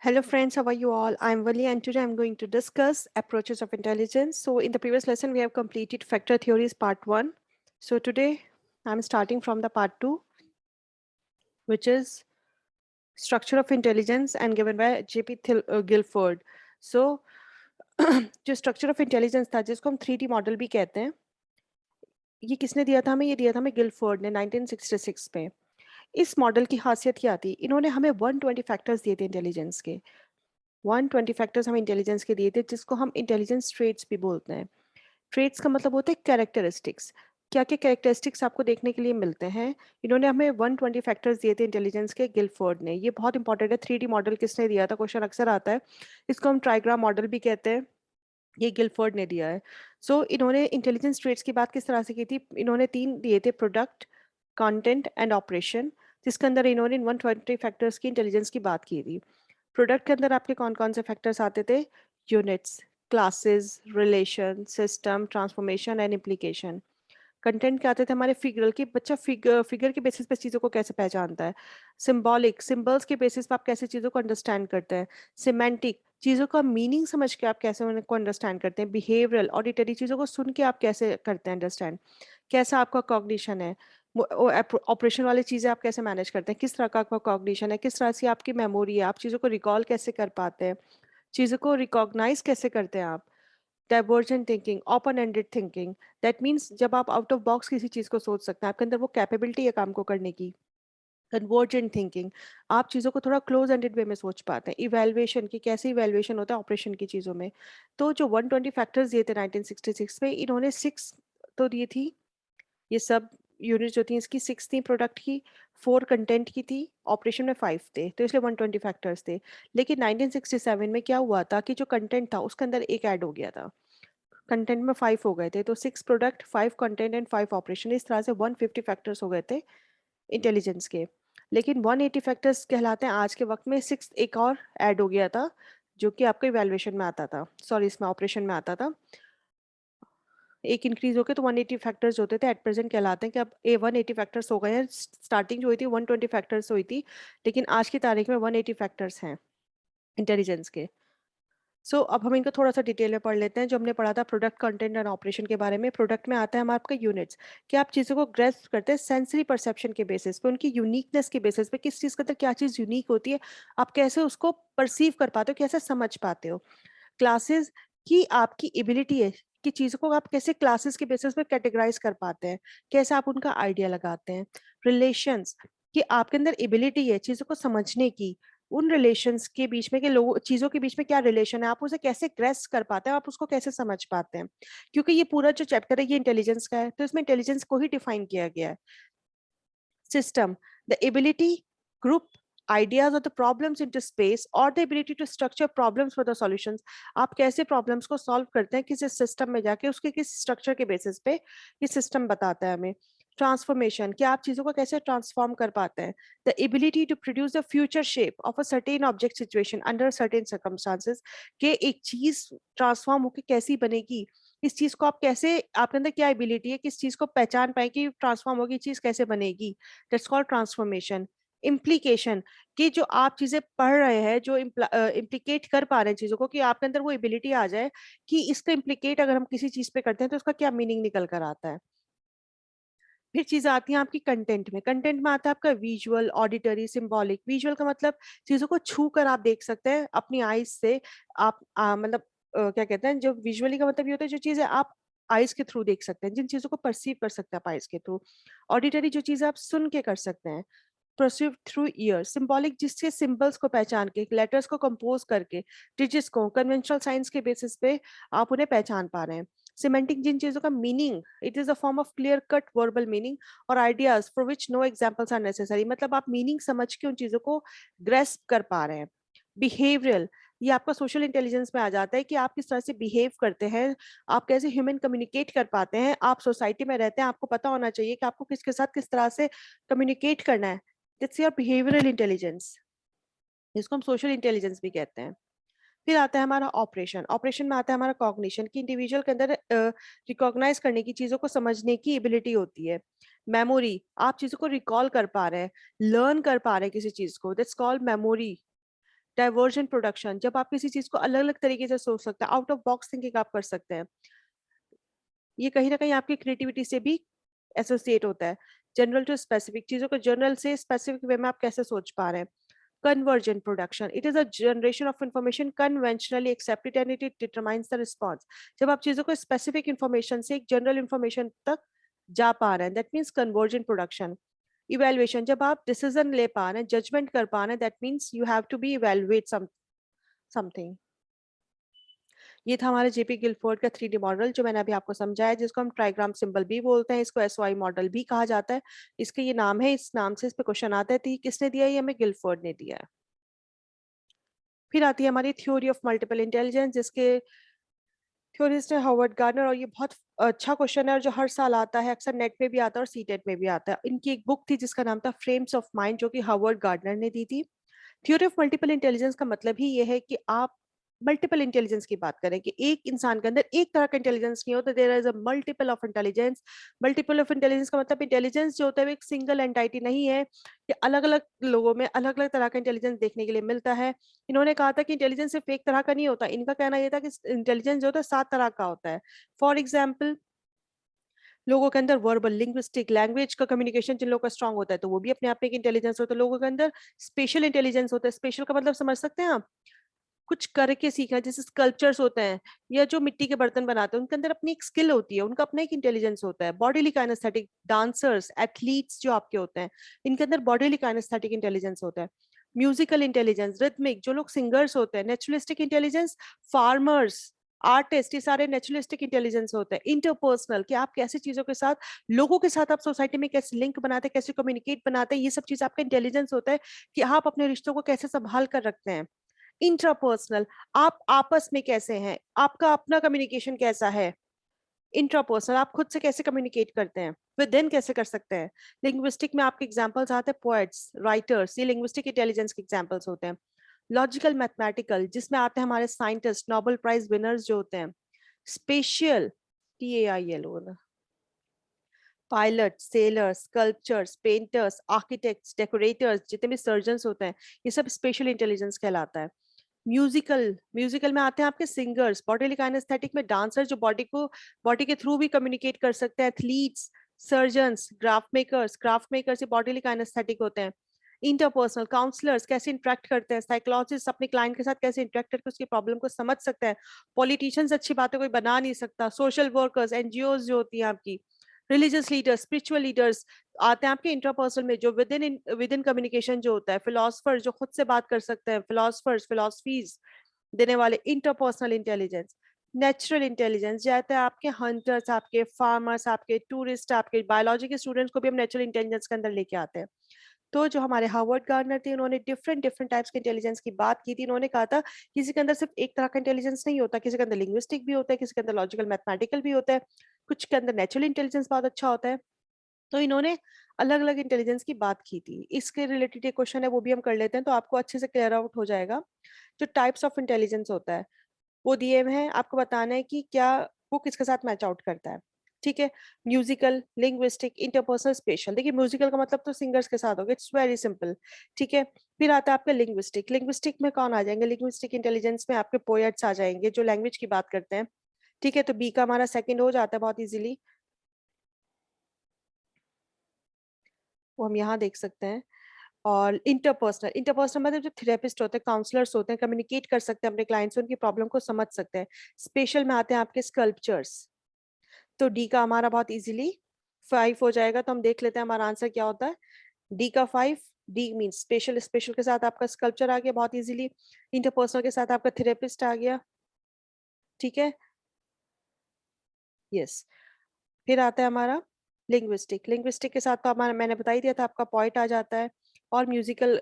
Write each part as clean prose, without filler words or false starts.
Hello friends, how are you all? I'm Vali and today I'm going to discuss approaches of intelligence. So in the previous lesson, we have completed factor theories part 1. So today I'm starting from the part 2, which is structure of intelligence and given by Guilford. So जो structure of intelligence था जिसको हम 3D model भी कहते हैं, ये किसने दिया था हमें? ये दिया था हमें गिलफोर्ड ने 1966 में। इस मॉडल की खासियत क्या थी? इन्होंने हमें 120 फैक्टर्स दिए थे इंटेलिजेंस के। 120 फैक्टर्स हमें इंटेलिजेंस के दिए थे जिसको हम इंटेलिजेंस ट्रेट्स भी बोलते हैं। ट्रेट्स का मतलब होता है कैरेक्टरिस्टिक्स। क्या क्या कैरेक्टरिस्टिक्स आपको देखने के लिए मिलते हैं? इन्होंने हमें 120 फैक्टर्स दिए थे इंटेलिजेंस के गिलफोर्ड ने। ये बहुत इंपॉर्टेंट है। 3D मॉडल किसने दिया था? क्वेश्चन अक्सर आता है। इसको हम ट्राइग्राम मॉडल भी कहते हैं। ये गिलफोर्ड ने दिया है। इन्होंने इंटेलिजेंस ट्रेट्स की बात किस तरह से की थी? इन्होंने 3 दिए थे, प्रोडक्ट, कंटेंट एंड ऑपरेशन, जिसके अंदर इन्होंने 120 फैक्टर्स की इंटेलिजेंस की बात की थी। प्रोडक्ट के अंदर आपके कौन-कौन से फैक्टर्स आते थे? Units, classes, relation, system, transformation and implication. Content क्या आते थे हमारे? फिगरल कि बच्चा फिगर के बेसिस पे चीज़ों को कैसे पहचानता है। सिंबॉलिक, सिंबल्स के बेसिस पे आप कैसे चीज़ों को अंडरस्टैंड करते हैं। सिमेंटिक, चीज़ों का मीनिंग समझ के आप कैसे उनको अंडरस्टैंड करते हैं। बिहेवियरल, ऑडिटरी, चीज़ों को सुन के आप कैसे करते हैं अंडरस्टैंड। कैसा आपका कॉग्निशन है। ऑपरेशन वाली चीज़ें आप कैसे मैनेज करते हैं, किस तरह का आपका कॉग्निशन है, किस तरह से आपकी मेमोरी है, आप चीज़ों को रिकॉल कैसे कर पाते हैं, चीज़ों को रिकॉग्नाइज कैसे करते हैं आप। Divergent thinking, open ended thinking, that means जब आप आउट ऑफ बॉक्स किसी चीज़ को सोच सकते हैं, आपके अंदर वो कैपेबिलिटी है काम को करने की। कन्वर्जेंट थिंकिंग, आप चीज़ों को थोड़ा क्लोज एंडेड वे में सोच पाते हैं। इवैल्यूएशन की कैसे इवैल्यूएशन होता है ऑपरेशन की चीज़ों में। तो जो 120 फैक्टर्स दिए थे 1966 में, इन्होंने 6 तो दी थी। ये सब यूनिट जो थी इसकी 6 थी प्रोडक्ट की, 4 कंटेंट की थी, ऑपरेशन में 5 थे, तो इसलिए 120 फैक्टर्स थे। लेकिन 1967 में क्या हुआ था कि जो कंटेंट था उसके अंदर एक ऐड हो गया था। कंटेंट में 5 हो गए थे, तो 6 प्रोडक्ट, 5 कंटेंट एंड 5 ऑपरेशन, इस तरह से 150 फैक्टर्स हो गए थे इंटेलिजेंस के। लेकिन 180 फैक्टर्स कहलाते हैं आज के वक़्त में, 6 एक और ऐड हो गया था, जो कि आपके इवैल्यूएशन में आता था, सॉरी इसमें ऑपरेशन में आता था। एक इंक्रीज़ होके तो 180 फैक्टर्स होते थे, एट प्रेज़ेंट कहलाते हैं कि अब 180 फैक्टर्स हो गए हैं। स्टार्टिंग जो हुई थी 120 फैक्टर्स से हुई थी, लेकिन आज की तारीख में 180 फैक्टर्स हैं इंटेलिजेंस के। अब हम इनको थोड़ा-सा डिटेल में पढ़ लेते हैं, जो हमने पढ़ा था प्रोडक्ट, कंटेंट एंड ऑपरेशन के बारे में। प्रोडक्ट में आता है हमारा आपका यूनिट्स, कि आप चीज़ों को ग्रैस्प करते हैं सेंसरी परसेप्शन के बेसिस पे, उनकी यूनिकनेस के बेसिस पे, किस चीज़ के अंदर क्या चीज़ यूनिक होती है, आप कैसे उसको परसीव कर पाते हो, कैसे समझ पाते हो। क्लासेस की आपकी एबिलिटी है कि चीज़ों को आप कैसे क्लासेस के बेसिस पे कैटेगराइज़ कर पाते हैं, कैसे आप उनका आइडिया लगाते हैं। रिलेशंस, कि आपके अंदर एबिलिटी है चीज़ों को समझने की, उन रिलेशंस के बीच में, कि लोगों चीज़ों के बीच में क्या रिलेशन है, आप उसे कैसे ग्रेस्प कर पाते हैं, आप उसको कैसे समझ पाते हैं। क्योंकि ये पूरा जो चैप्टर है ये इंटेलिजेंस का है, तो इसमें इंटेलिजेंस को ही डिफाइन किया गया है। System, the ability group ideas or the problems into space, or the ability to structure problems for the solutions. आप कैसे problems को solve करते हैं किसी system में जाके, उसके किस structure के basis पे ये system बताता है हमें। Transformation, कि आप चीज़ों को कैसे transform कर पाते हैं। The ability to produce the future shape of a certain object situation under certain circumstances, कि एक चीज़ transform होके कैसी बनेगी, इस चीज़ को आप कैसे, आपके अंदर क्या एबिलिटी है, किस चीज़ को पहचान पाएँ कि ट्रांसफॉर्म होगी चीज़ कैसे बनेगी। That's called transformation. इम्प्लीकेशन, कि जो आप चीज़ें पढ़ रहे हैं, जो इम्प्लीकेट कर पा रहे हैं चीज़ों को, कि आपके अंदर वो एबिलिटी आ जाए कि इसका इम्प्लीकेट अगर हम किसी चीज़ पे करते हैं तो उसका क्या मीनिंग निकल कर आता है। फिर चीज़ें आती हैं आपकी कंटेंट में। कंटेंट में आता है आपका विजुअल, ऑडिटरी, सिंबॉलिक। विजुअल का मतलब चीज़ों को छू कर आप देख सकते हैं अपनी आईज़ से। आप मतलब क्या कहते हैं, जो विजुअली का मतलब ये होता है जो चीज़ें आप आईज़ के थ्रू देख सकते हैं, जिन चीज़ों को परसीव कर सकते हैं आप आईज़ के थ्रू। ऑडिटरी, जो चीज़ें आप सुन के कर सकते हैं। Perceive through years. सिंबॉलिक, जिससे सिंबल्स को पहचान के, लेटर्स को कंपोज करके, डिजिट्स को कन्वेंशनल साइंस के बेसिस पे आप उन्हें पहचान पा रहे हैं। सिमेंटिक, जिन चीज़ों का meaning, it is a form of clear cut verbal meaning और ideas for which no examples are necessary, मतलब आप मीनिंग समझ के उन चीज़ों को ग्रैस्प कर पा रहे हैं। बिहेवियरल, ये आपका सोशल इंटेलिजेंस में आ जाता है कि आप किस तरह से बिहेव करते हैं, आप कैसे ह्यूमन कम्युनिकेट कर पाते हैं, आप सोसाइटी में रहते हैं, आपको पता होना चाहिए कि आपको किसके साथ किस तरह से कम्युनिकेट करना है। दैट्स योर बिहेवियरल इंटेलिजेंस, जिसको हम सोशल इंटेलिजेंस भी कहते हैं। फिर आता है हमारा ऑपरेशन। ऑपरेशन में आता है हमारा कॉग्निशन, कि इंडिविजुअल के अंदर रिकॉग्नाइज करने की, चीज़ों को समझने की एबिलिटी होती है। मेमोरी, आप चीज़ों को रिकॉल कर पा रहे हैं, लर्न कर पा रहे हैं किसी चीज़ को, that's called memory. Diversion production, जब आप किसी चीज को अलग अलग तरीके से सोच सकते हैं, आउट ऑफ बॉक्स थिंकिंग आप कर सकते हैं, ये कहीं ना कहीं आपकी क्रिएटिविटी से भी एसोसिएट होता है। जनरल टू स्पेसिफिक, चीजों को जनरल से स्पेसिफिक वे में आप कैसे सोच पा रहे हैं। Convergent production, it is a generation of information conventionally accepted and it determines the response. जब आप चीजों को स्पेसिफिक इंफॉर्मेशन से एक जनरल इंफॉर्मेशन तक जा पा रहे हैं, that means convergent production. Evaluation, जब आप डिसीजन ले पा रहे हैं, जजमेंट कर पा रहे हैं, that means you have to be evaluate something. ये था हमारे जेपी गिलफोर्ड का 3D मॉडल जो मैंने अभी आपको समझाया, जिसको हम ट्राइग्राम सिंबल भी बोलते हैं, इसको एसओआई मॉडल भी कहा जाता है। इसका ये नाम है, इस नाम से इस पे क्वेश्चन आता है, तो ये किसने दिया है? ये हमें गिलफोर्ड ने दिया है। फिर आती है हमारी थ्योरी ऑफ मल्टीपल इंटेलिजेंस, जिसके थ्योरिस्ट है हार्वर्ड गार्डनर, और ये बहुत अच्छा क्वेश्चन है और जो हर साल आता है, अक्सर नेट में भी आता है और सीटेट में भी आता है। इनकी एक बुक थी जिसका नाम था फ्रेम्स ऑफ माइंड, जो कि हार्वर्ड गार्डनर ने दी थी। थ्योरी ऑफ मल्टीपल इंटेलिजेंस का मतलब ही ये है कि आप मल्टीपल इंटेलिजेंस की बात करें, कि एक इंसान के अंदर एक तरह का इंटेलिजेंस नहीं होता, there is a multiple of intelligence. Multiple of intelligence का मतलब इंटेलिजेंस जो होता है वो एक सिंगल एंटाइटी नहीं है, कि अलग अलग लोगों में अलग अलग तरह का इंटेलिजेंस देखने के लिए मिलता है। इन्होंने कहा था कि इंटेलिजेंस सिर्फ एक तरह का नहीं होता, इनका कहना यह था कि इंटेलिजेंस जो होता है 7 तरह का होता है। फॉर एग्जाम्पल, लोगों के अंदर वर्बल लिंग्विस्टिक लैंग्वेज का कम्युनिकेशन जिन लोगों का स्ट्रांग होता है, तो वो भी अपने आप में एक इंटेलिजेंस होता है। लोगों के अंदर स्पेशल इंटेलिजेंस होता है। स्पेशल का मतलब समझ सकते हैं आप? कुछ करके सीखना, जैसे स्कल्पचर्स होते हैं या जो मिट्टी के बर्तन बनाते हैं, उनके अंदर अपनी एक स्किल होती है, उनका अपना एक इंटेलिजेंस होता है। बॉडीली काइनेस्थेटिक, डांसर्स, एथलीट्स जो आपके होते हैं, इनके अंदर बॉडीली काइनेस्थेटिक इंटेलिजेंस होता है। म्यूजिकल इंटेलिजेंस, रिथमिक, जो लोग सिंगर्स होते हैं। नेचुरलिस्टिक इंटेलिजेंस, फार्मर्स, आर्टिस्ट, ये सारे नेचुरलिस्टिक इंटेलिजेंस होते हैं। इंटरपर्सनल, कि आप कैसे चीजों के साथ, लोगों के साथ आप सोसाइटी में कैसे लिंक बनाते हैं, कैसे कम्युनिकेट बनाते हैं, ये सब चीज आपका इंटेलिजेंस होता है, कि आप अपने रिश्तों को कैसे संभाल कर रखते हैं। इंट्रापर्सनल, आप आपस में कैसे हैं, आपका अपना कम्युनिकेशन कैसा है। इंट्रापर्सनल, आप खुद से कैसे कम्युनिकेट करते हैं, विद इन कैसे कर सकते हैं। लिंग्विस्टिक में आपके एग्जांपल्स आते हैं, पोएट्स, राइटर्स, ये लिंग्विस्टिक इंटेलिजेंस के एग्जांपल्स होते हैं। लॉजिकल मैथमेटिकल, जिसमें आते हैं हमारे साइंटिस्ट, नोबेल प्राइज विनर्स जो होते हैं। Spatial, TAIL, pilot, sailors, sculptures, painters, architects, decorators, जितने भी सर्जन्स होते हैं, ये सब स्पेशल इंटेलिजेंस कहलाता है। म्यूजिकल, म्यूजिकल में आते हैं आपके सिंगर्स। बॉडी काइनेस्थेटिक में डांसर, जो बॉडी के थ्रू भी कम्युनिकेट कर सकते हैं। एथलीट्स, सर्जन्स, क्राफ्ट मेकर्स ये बॉडी काइनेस्थेटिक होते हैं। इंटरपर्सनल, काउंसलर्स, कैसे इंटरेक्ट करते हैं। साइकोलॉजिस्ट, अपने क्लाइंट के साथ कैसे इंटरेक्ट करके उसकी प्रॉब्लम को समझ सकते हैं। पॉलिटिशियंस, अच्छी बातें कोई बना नहीं सकता। सोशल वर्कर्स, NGOs जो होती हैं आपकी। रिलीजियस लीडर्स, स्पिरिचुअल लीडर्स आते हैं आपके इंटरपर्सनल में, जो विद इन कम्युनिकेशन जो होता है। फिलोसफर, जो खुद से बात कर सकते हैं। फिलोसफर्स, फिलोसफीज देने वाले। Interpersonal intelligence. नेचुरल इंटेलिजेंस जाते हैं आपके हंटर्स, आपके फार्मर्स, आपके टूरिस्ट, आपके बायोलॉजी के स्टूडेंट्स को भी हम नेचुरल इंटेलिजेंस के अंदर लेके आते हैं। तो जो हमारे हार्वर्ड गार्डनर थे, उन्होंने डिफरेंट डिफरेंट टाइप्स के इंटेलिजेंस की बात की थी। उन्होंने कहा था किसी के अंदर सिर्फ एक तरह का इंटेलिजेंस नहीं होता, किसी के अंदर लिंग्विस्टिक भी होता है, किसी के अंदर लॉजिकल मैथमेटिकल भी होता है, कुछ के अंदर नेचुरल इंटेलिजेंस बहुत अच्छा होता है। तो इन्होंने अलग अलग इंटेलिजेंस की बात की थी। इसके रिलेटेड एक क्वेश्चन है, वो भी हम कर लेते हैं, तो आपको अच्छे से क्लियर आउट हो जाएगा। जो टाइप्स ऑफ इंटेलिजेंस होता है वो दिए हुए हैं, आपको बताना है कि क्या वो किसके साथ मैच आउट करता है। ठीक है। Musical, linguistic, interpersonal, special. देखिए म्यूजिकल का मतलब तो सिंगर्स के साथ होगा, इट्स वेरी सिंपल। ठीक है। फिर आता है आपका लिंग्विस्टिक। लिंग्विस्टिक में कौन आ जाएंगे? लिंग्विस्टिक इंटेलिजेंस में आपके पोएट्स आ जाएंगे, जो लैंग्वेज की बात करते हैं। ठीक है, तो बी का हमारा सेकंड हो जाता है बहुत इजीली, वो हम यहाँ देख सकते हैं। और इंटरपर्सनल, इंटरपर्सनल मतलब जो थेरेपिस्ट होते हैं, काउंसलर्स होते हैं, कम्युनिकेट कर सकते हैं अपने क्लाइंट से, उनकी प्रॉब्लम को समझ सकते हैं। स्पेशल में आते हैं आपके स्कल्पचर्स। तो डी का हमारा बहुत इजीली 5 हो जाएगा, तो हम देख लेते हैं हमारा आंसर क्या होता है। डी का 5, डी मीन स्पेशल, स्पेशल के साथ आपका स्कल्पचर आ गया बहुत इजीली। इंटरपर्सनल के साथ आपका थेरेपिस्ट आ गया। ठीक है, यस। फिर आता है हमारा लिंग्विस्टिक। लिंग्विस्टिक के साथ तो हमारा मैंने बता ही दिया था, आपका पॉइंट आ जाता है। और म्यूजिकल,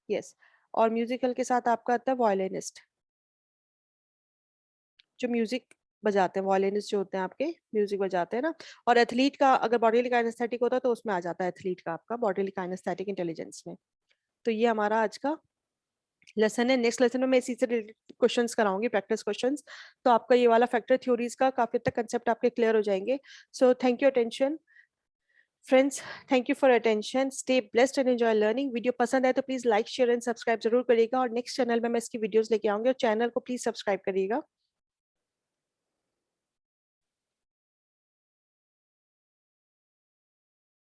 यस, और म्यूजिकल के साथ आपका आता है वॉयलिनिस्ट, जो म्यूजिक बजाते हैं। वॉयलिनिस्ट जो होते हैं आपके म्यूजिक बजाते हैं ना। और एथलीट का अगर बॉडी काइनेस्थेटिक होता है तो उसमें आ जाता है एथलीट का आपका बॉडी काइनेस्थेटिक इंटेलिजेंस में। तो ये हमारा आज का लेसन है। नेक्स्ट लेसन में मैं इसी से रिलेटेड क्वेश्चंस कराऊंगी, प्रैक्टिस क्वेश्चंस। तो आपका ये वाला फैक्टर थ्योरीज का काफी तक कंसेप्ट आपके क्लियर हो जाएंगे। So thank you attention. Friends, thank you for attention. Stay blessed and enjoy learning. Video पसंद आए तो please like share and subscribe जरूर करिएगा और नेक्स्ट चैनल में मैं इसकी वीडियोस लेके आऊंगी और चैनल को प्लीज सब्सक्राइब करिएगा।